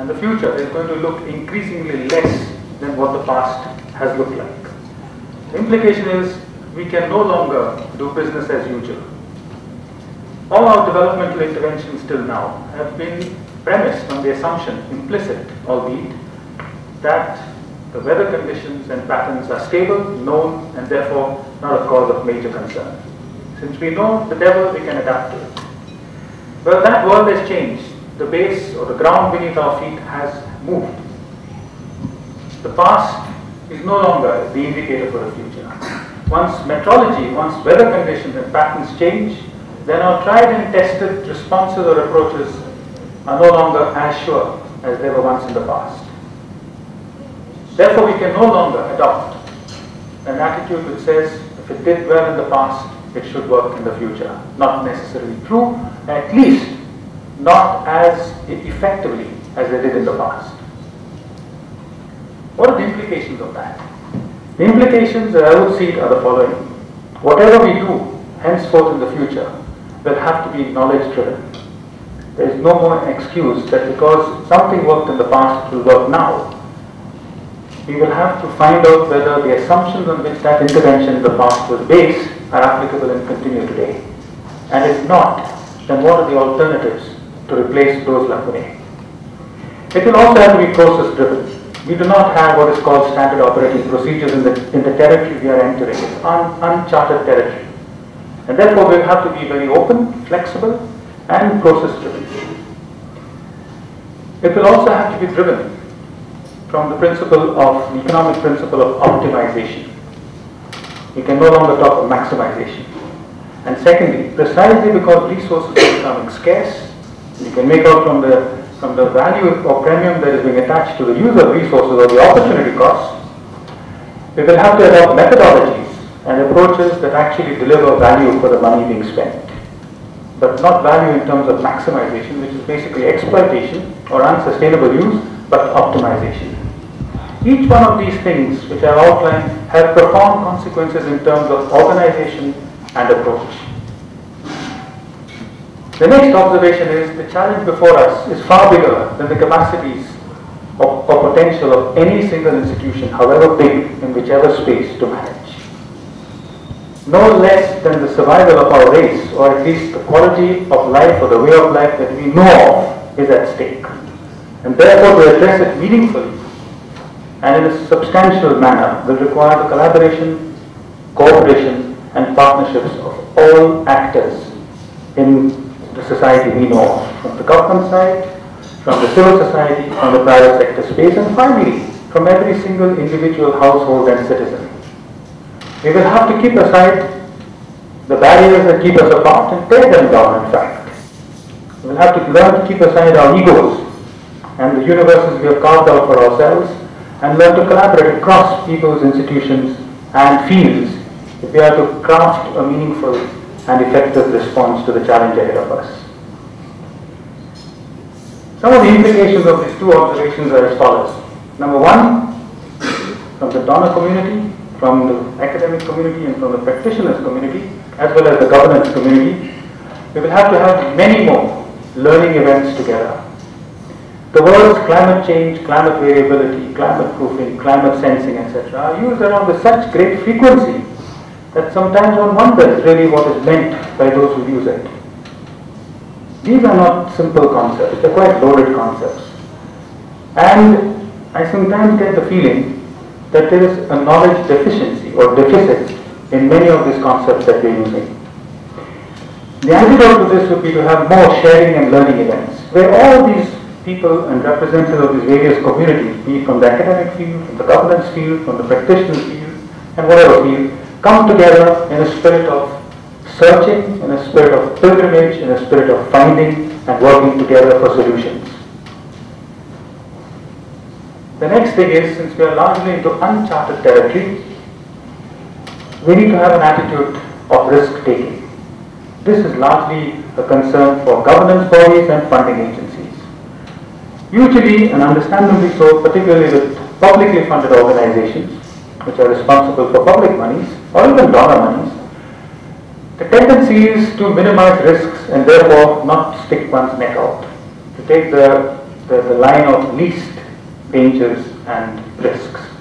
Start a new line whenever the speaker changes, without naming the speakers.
and the future is going to look increasingly less than what the past has looked like. The implication is we can no longer do business as usual. All our developmental interventions till now have been premised on the assumption, implicit albeit, that the weather conditions and patterns are stable, known, and therefore not a cause of major concern. Since we know the devil, we can adapt to it. Well, that world has changed. The base or the ground beneath our feet has moved. The past is no longer the indicator for the future. Once meteorology, once weather conditions and patterns change, then our tried and tested responses or approaches are no longer as sure as they were once in the past. Therefore, we can no longer adopt an attitude which says, if it did well in the past, it should work in the future. Not necessarily true, at least not as effectively as they did in the past. What are the implications of that? The implications, as I would see it, are the following. Whatever we do henceforth in the future will have to be knowledge-driven. There is no more excuse that because something worked in the past, it will work now. We will have to find out whether the assumptions on which that intervention in the past was based are applicable and continue today. And if not, then what are the alternatives to replace those lacunae? It will also have to be process-driven. We do not have what is called standard operating procedures in the territory we are entering. It's uncharted territory. And therefore, we will have to be very open, flexible, and process-driven. It will also have to be driven from the principle of, the economic principle of optimization. We can no longer talk of maximization. And secondly, precisely because resources are becoming scarce, you can make out from the value or premium that is being attached to the use of resources or the opportunity cost, we will have to adopt methodologies and approaches that actually deliver value for the money being spent. But not value in terms of maximization, which is basically exploitation or unsustainable use, but optimization. Each one of these things which I have outlined have profound consequences in terms of organization and approach. The next observation is the challenge before us is far bigger than the capacities or potential of any single institution, however big, in whichever space to manage. No less than the survival of our race, or at least the quality of life or the way of life that we know of, is at stake. And therefore, to address it meaningfully and in a substantial manner will require the collaboration, cooperation, and partnerships of all actors in the society we know of, from the government side, from the civil society, from the private sector space, and finally, from every single individual household and citizen. We will have to keep aside the barriers that keep us apart and tear them down, in fact. We will have to learn to keep aside our egos and the universes we have carved out for ourselves, and learn to collaborate across people's institutions and fields if we are to craft a meaningful and effective response to the challenge ahead of us. Some of the implications of these two observations are as follows. Number one, from the donor community, from the academic community, and from the practitioners community, as well as the governance community, we will have to have many more learning events together. The words climate change, climate variability, climate proofing, climate sensing, etc. are used around with such great frequency that sometimes one wonders really what is meant by those who use it. These are not simple concepts, they're quite loaded concepts. And I sometimes get the feeling that there is a knowledge deficiency or deficit in many of these concepts that we're using. The antidote to this would be to have more sharing and learning events, where all these people and representatives of these various communities, be it from the academic field, from the governance field, from the practitioner field, and whatever field, come together in a spirit of searching, in a spirit of pilgrimage, in a spirit of finding and working together for solutions. The next thing is, since we are largely into uncharted territory, we need to have an attitude of risk-taking. This is largely a concern for governance bodies and funding agencies. Usually, and understandably so, particularly with publicly funded organizations, which are responsible for public monies, or even donor monies, the tendency is to minimize risks and therefore not stick one's neck out, to take the the line of least dangers and risks.